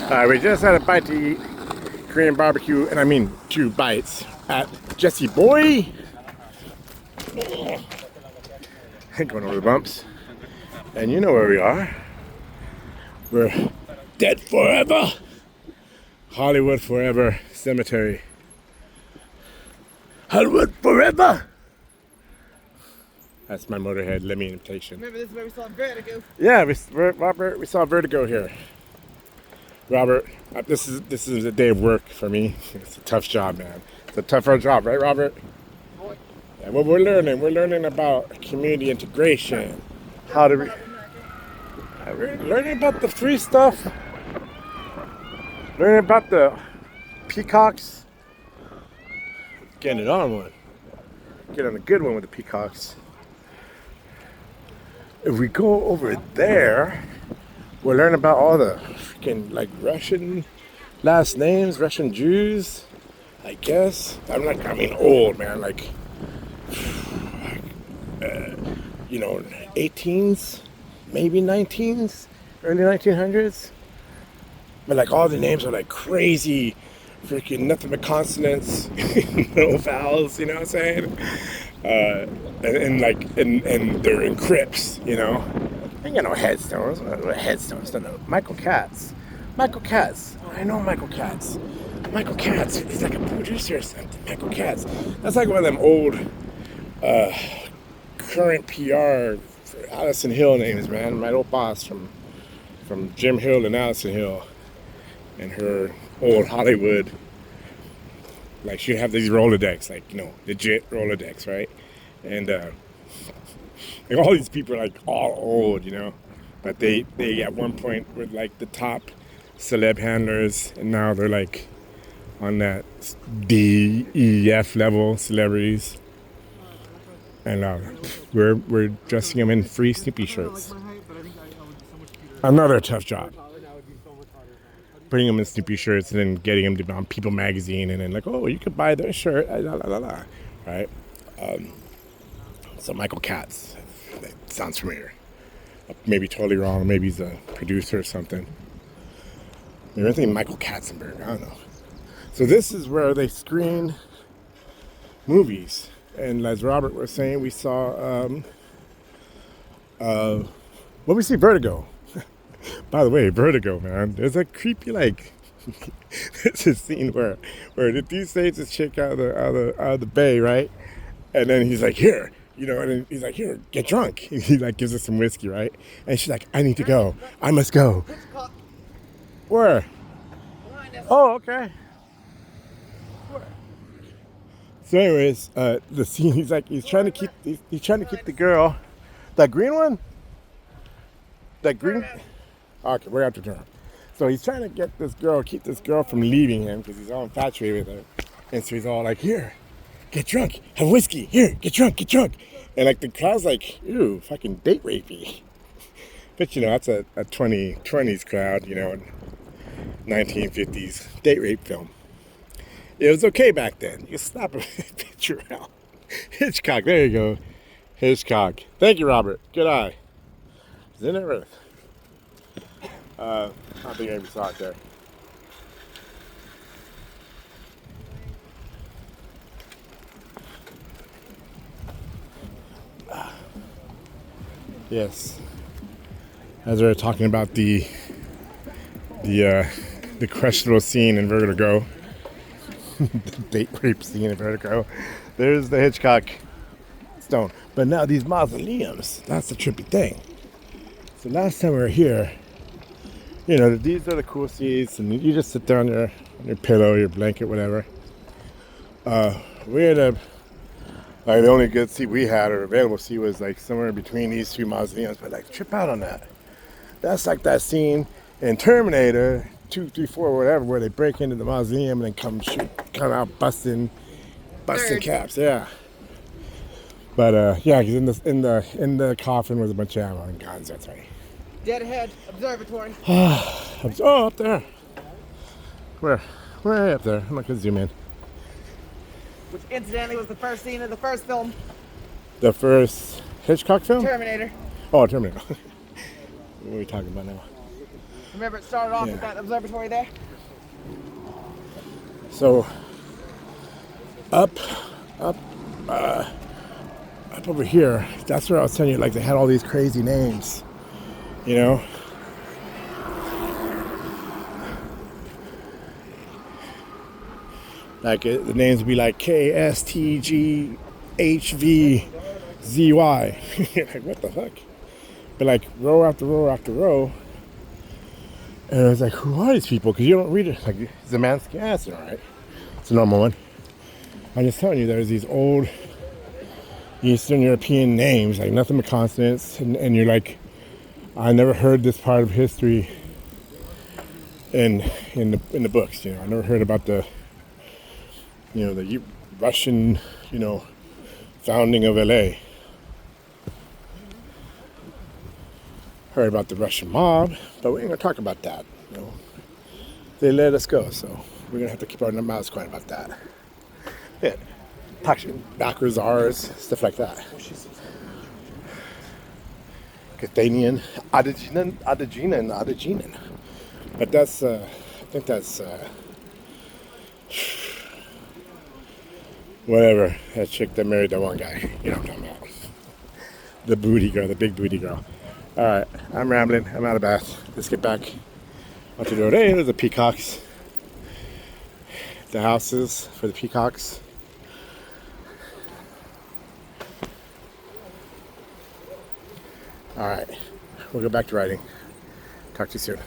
We just had a bite to eat Korean barbecue, and I mean 2 bites at Jesse Boy. Going over the bumps. And you know where we are. We're dead forever. Hollywood forever cemetery. Hollywood forever. That's my Motorhead Lemmy imitation. Remember, this is where we saw Vertigo. Yeah, Robert, we saw Vertigo here. Robert, this is a day of work for me. It's a tough job, man. It's a tougher job, right, Robert? Yeah, well, we're learning about community integration. How to we're learning about the free stuff. Learning about the peacocks. Getting it on one. Get on a good one with the peacocks. If we go over there, we'll learn about all the freaking like Russian last names, Russian Jews, I guess. I mean old, man, like, 18s, maybe 19s, early 1900s. But like all the names are like crazy, freaking nothing but consonants, no vowels, you know what I'm saying? And they're in crypts, you know. I ain't got no headstones. No. Michael Katz. I know Michael Katz. Michael Katz. He's like a producer or something. Michael Katz. That's like one of them old, current PR for Allison Hill names, man. My old boss from Jim Hill and Allison Hill, and her old Hollywood. Like she'd have these Rolodex, like, you know, legit Rolodex, right? And like all these people are like all old, you know, but they at one point were like the top celeb handlers, and now they're like on that D, E, F level celebrities. And we're dressing them in free Snoopy shirts. Another tough job. Putting them in Snoopy shirts and then getting them to be on People magazine, and then like, oh, you could buy their shirt, right? So Michael Katz, that sounds familiar. Maybe totally wrong. Maybe he's a producer or something. Maybe I'm thinking Michael Katzenberg. I don't know. So this is where they screen movies, and as Robert was saying, we saw what we see, Vertigo. By the way, Vertigo, man. There's a creepy, like, there's a scene where the dude saves this chick out of the bay, right? And then he's like, here, you know, and then he's like, here, get drunk. He like gives her some whiskey, right? And she's like, I need to go. I must go. Where? Oh, okay. Where? So anyways, the scene, he's trying to keep the girl, that green one? That green? Okay, we're after turn. So he's trying to keep this girl from leaving him because he's all infatuated with her. And so he's all like, here, get drunk, have whiskey, here, get drunk. And like the crowd's like, ew, fucking date rapey. But you know, that's a 2020s crowd, you know, 1950s date rape film. It was okay back then. You slap a picture out. Hitchcock, there you go. Hitchcock. Thank you, Robert. Good eye. Isn't it really? I don't think I even saw it there. Yes. As we were talking about the questionable scene in Vertigo, the date rape scene in Vertigo, there's the Hitchcock stone. But now these mausoleums, that's the trippy thing. So last time we were here, you know, these are the cool seats, and you just sit there on your pillow, your blanket, whatever. We ended up, like, the only good seat we had, or available seat, was like somewhere between these 2 mausoleums. But like, trip out on that. That's like that scene in Terminator 2, 3, 4, whatever, where they break into the mausoleum and then come out busting caps. Yeah. But yeah, because in the coffin was a bunch of ammo and guns. That's right. Dead ahead, observatory. Oh, up there. Where? Way up there. I'm not gonna zoom in. Which incidentally was the first scene of the first film. The first Hitchcock film? Terminator. Oh, Terminator. What are we talking about now? Remember, it started off Yeah. with that observatory there. So up, up, up over here, that's where I was telling you, like they had all these crazy names, you know? Like the names would be like KSTGHVZY. Like, what the fuck? But like row after row after row. And I was like, who are these people? Because you don't read it. Like, Zemansky, yeah, it's all right. It's a normal one. I'm just telling you, there's these old Eastern European names, like nothing but consonants. And you're like, I never heard this part of history in the books. You know, I never heard about the Russian, founding of LA. Heard about the Russian mob, but we ain't gonna talk about that. They let us go, so we're gonna have to keep our mouths quiet about that. Yeah, talk backwards R's, stuff like that. Cathanian, Adaginan. But that's, I think that's, whatever. That chick that married that one guy. You know what I'm talking about. The booty girl, the big booty girl. All right, I'm rambling. I'm out of bath. Let's get back onto the road. Hey, there's the peacocks. The houses for the peacocks. All right, we'll go back to riding. Talk to you soon.